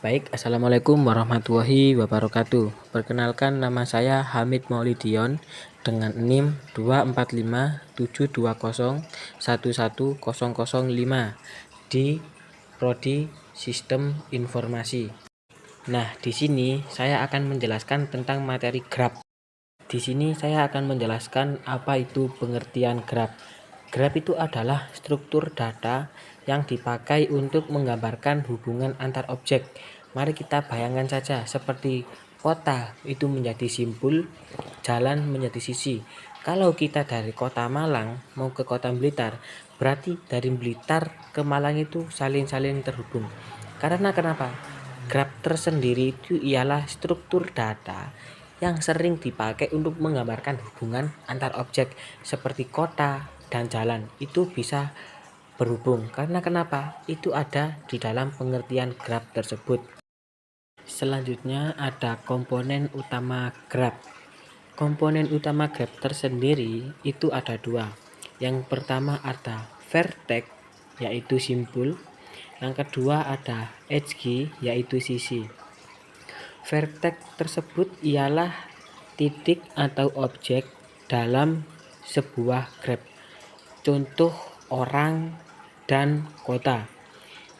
Baik, Assalamualaikum warahmatullahi wabarakatuh. Perkenalkan, nama saya Hamid Maulidion dengan NIM 2457220111005 di Prodi Sistem Informasi. Nah, di sini saya akan menjelaskan tentang materi graf. Di sini saya akan menjelaskan apa itu pengertian graf. Graf itu adalah struktur data yang dipakai untuk menggambarkan hubungan antar objek. Mari kita bayangkan saja seperti kota itu menjadi simpul, jalan menjadi sisi. Kalau kita dari kota Malang mau ke kota Blitar, berarti dari Blitar ke Malang itu saling terhubung. Karena kenapa? Graf tersendiri itu ialah struktur data yang sering dipakai untuk menggambarkan hubungan antar objek seperti kota dan jalan. Itu bisa berhubung karena kenapa? Itu ada di dalam pengertian graf tersebut. Selanjutnya ada komponen utama graf. Komponen utama graf tersendiri itu ada dua. Yang pertama ada vertex yaitu simpul. Yang kedua ada edge yaitu sisi. Vertex tersebut ialah titik atau objek dalam sebuah graf. Contoh orang dan kota.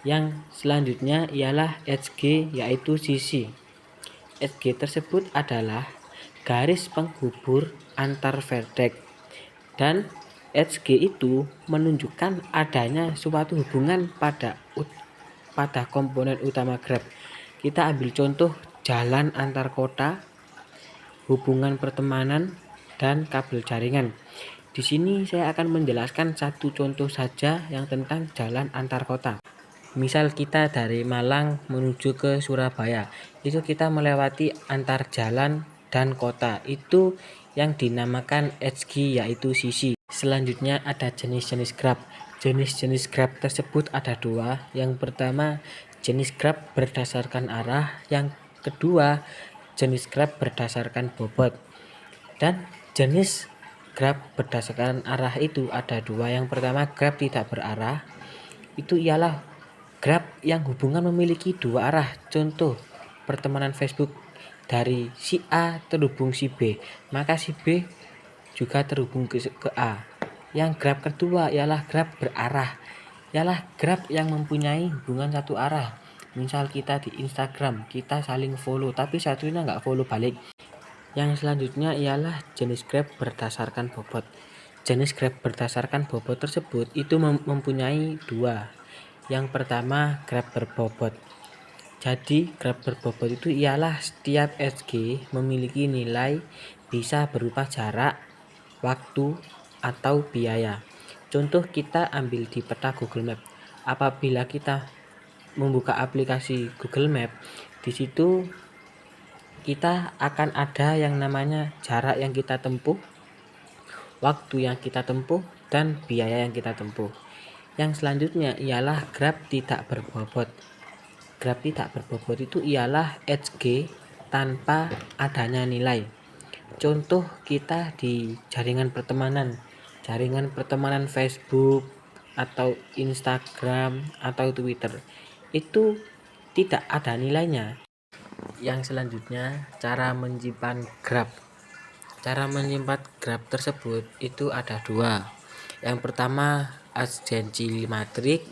Yang selanjutnya ialah edge yaitu sisi. Edge tersebut adalah garis penghubur antar vertex dan edge itu menunjukkan adanya suatu hubungan pada komponen utama graf. Kita ambil contoh jalan antar kota, hubungan pertemanan, dan kabel jaringan. Di sini saya akan menjelaskan satu contoh saja yang tentang jalan antar kota. Misal kita dari Malang menuju ke Surabaya, itu kita melewati antar jalan dan kota. Itu yang dinamakan edge yaitu sisi. Selanjutnya ada jenis-jenis graf. Jenis-jenis graf tersebut ada dua. Yang pertama jenis graf berdasarkan arah, yang kedua jenis graf berdasarkan bobot. Dan jenis graf berdasarkan arah itu ada dua. Yang pertama graf tidak berarah, itu ialah graf yang hubungan memiliki dua arah. Contoh pertemanan Facebook, dari si A terhubung si B, maka si B juga terhubung ke A. Yang graf kedua ialah graf berarah, ialah graf yang mempunyai hubungan satu arah. Misal kita di Instagram, kita saling follow tapi satunya nggak follow balik. Yang selanjutnya ialah jenis graf berdasarkan bobot. Jenis graf berdasarkan bobot tersebut itu mempunyai dua. Yang pertama graf berbobot. Jadi graf berbobot itu ialah setiap edge memiliki nilai bisa berupa jarak, waktu, atau biaya. Contoh kita ambil di peta Google Map. Apabila kita membuka aplikasi Google Map, di situ kita akan ada yang namanya jarak yang kita tempuh, waktu yang kita tempuh, dan biaya yang kita tempuh. Yang selanjutnya ialah graf tidak berbobot. Graf tidak berbobot itu ialah edge tanpa adanya nilai. Contoh kita di jaringan pertemanan Facebook atau Instagram atau Twitter, itu tidak ada nilainya. Yang selanjutnya cara menyimpan graf. Cara menyimpan graf tersebut itu ada dua. Yang pertama adsensi matrik,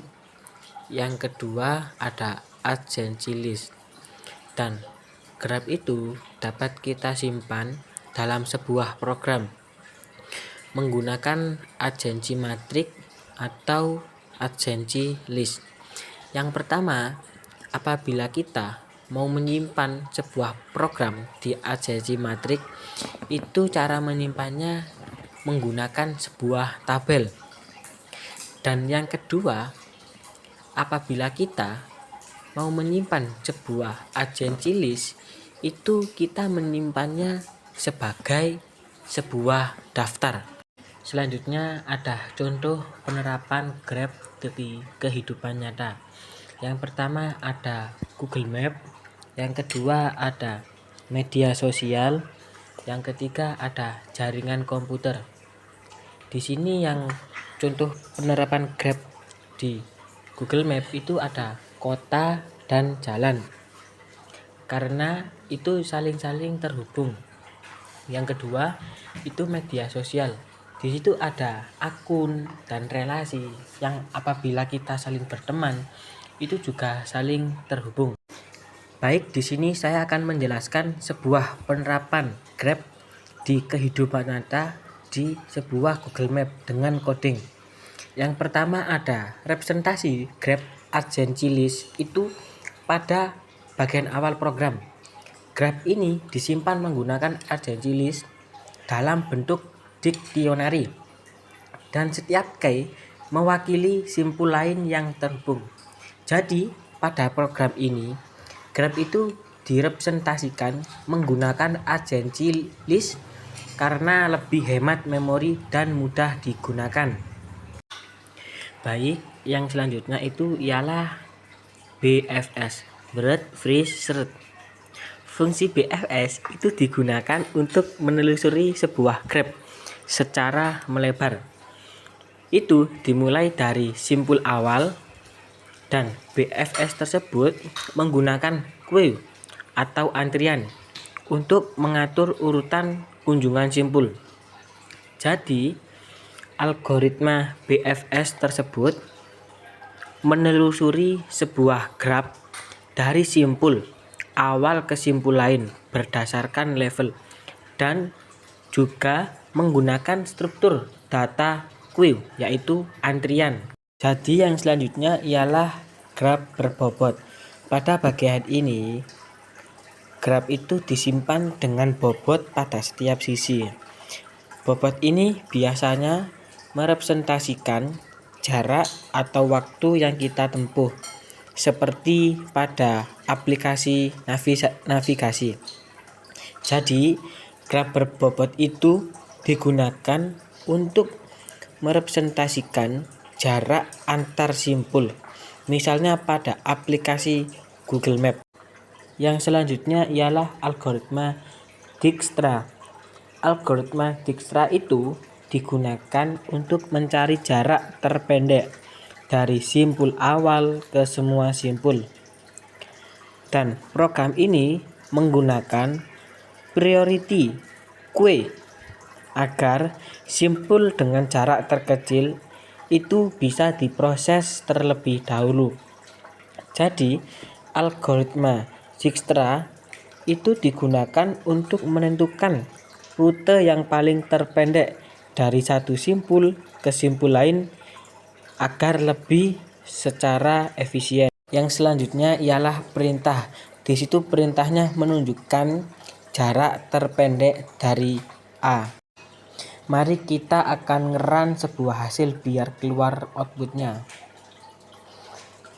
yang kedua ada adsensi list. Dan graf itu dapat kita simpan dalam sebuah program menggunakan adsensi matrik atau adsensi list. Yang pertama, apabila kita mau menyimpan sebuah program di adsensi matrik, itu cara menyimpannya menggunakan sebuah tabel. Dan yang kedua, apabila kita mau menyimpan sebuah adsensi list, itu kita menyimpannya sebagai sebuah daftar. Selanjutnya ada contoh penerapan graf di kehidupan nyata. Yang pertama ada Google Map, yang kedua ada media sosial, yang ketiga ada jaringan komputer. Di sini yang contoh penerapan graf di Google Map itu ada kota dan jalan. karena itu saling-saling terhubung. Yang kedua, itu media sosial. Di situ ada akun dan relasi yang apabila kita saling berteman, itu juga saling terhubung. Baik, di sini saya akan menjelaskan sebuah penerapan Grab di kehidupan nyata di sebuah Google Map dengan coding. Yang pertama ada representasi Grab Agency List itu pada bagian awal program. Grab ini disimpan menggunakan agency list dalam bentuk dictionary dan setiap key mewakili simpul lain yang terhubung. Jadi pada program ini Grab itu direpresentasikan menggunakan agency list karena lebih hemat memori dan mudah digunakan. Baik, yang selanjutnya itu ialah BFS, Breadth Free Search. Fungsi BFS itu digunakan untuk menelusuri sebuah grab secara melebar. Itu dimulai dari simpul awal dan BFS tersebut menggunakan queue atau antrian untuk mengatur urutan kunjungan simpul. Jadi, algoritma BFS tersebut menelusuri sebuah graf dari simpul awal ke simpul lain berdasarkan level dan juga menggunakan struktur data queue yaitu antrian. Jadi yang selanjutnya ialah graf berbobot. Pada bagian ini graf itu disimpan dengan bobot pada setiap sisi. Bobot ini biasanya merepresentasikan jarak atau waktu yang kita tempuh seperti pada aplikasi navigasi. Jadi graf berbobot itu digunakan untuk merepresentasikan jarak antar simpul, misalnya pada aplikasi Google Map. Yang selanjutnya ialah algoritma Dijkstra. Algoritma Dijkstra itu digunakan untuk mencari jarak terpendek dari simpul awal ke semua simpul. Dan program ini menggunakan priority queue agar simpul dengan jarak terkecil itu bisa diproses terlebih dahulu. Jadi, algoritma Dijkstra itu digunakan untuk menentukan rute yang paling terpendek dari satu simpul ke simpul lain agar lebih secara efisien. Yang selanjutnya ialah perintah. Di situ perintahnya menunjukkan jarak terpendek dari A. Mari kita akan ngeran sebuah hasil biar keluar outputnya.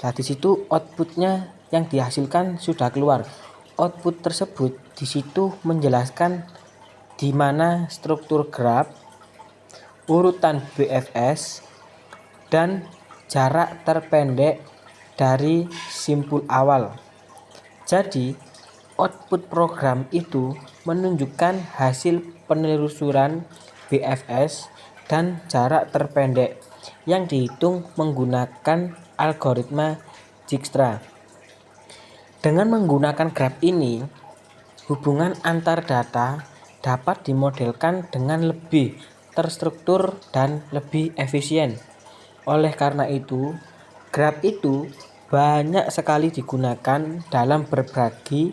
Nah, di situ outputnya yang dihasilkan sudah keluar. Output tersebut di situ menjelaskan di mana struktur graf, urutan BFS, dan jarak terpendek dari simpul awal. Jadi, output program itu menunjukkan hasil penelusuran BFS dan jarak terpendek yang dihitung menggunakan algoritma Dijkstra. Dengan menggunakan graf ini, hubungan antar data dapat dimodelkan dengan lebih terstruktur dan lebih efisien. Oleh karena itu, graf itu banyak sekali digunakan dalam berbagai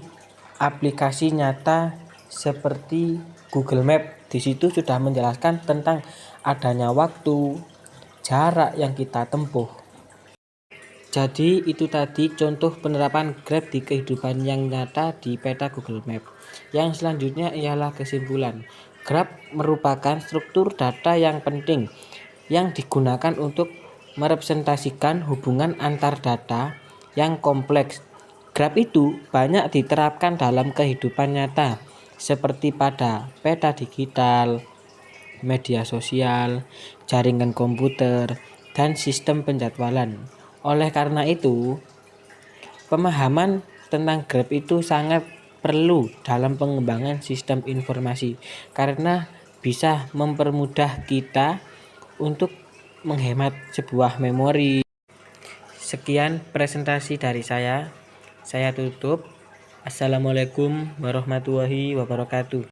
aplikasi nyata seperti Google Map. Di situ sudah menjelaskan tentang adanya waktu, jarak yang kita tempuh. Jadi itu tadi contoh penerapan Grab di kehidupan yang nyata di peta Google Map. Yang selanjutnya ialah kesimpulan. Grab merupakan struktur data yang penting yang digunakan untuk merepresentasikan hubungan antar data yang kompleks. Grab itu banyak diterapkan dalam kehidupan nyata seperti pada peta digital, media sosial, jaringan komputer, dan sistem penjadwalan. Oleh karena itu, pemahaman tentang Grab itu sangat perlu dalam pengembangan sistem informasi karena bisa mempermudah kita untuk menghemat sebuah memori. Sekian presentasi dari saya tutup. Assalamualaikum warahmatullahi wabarakatuh.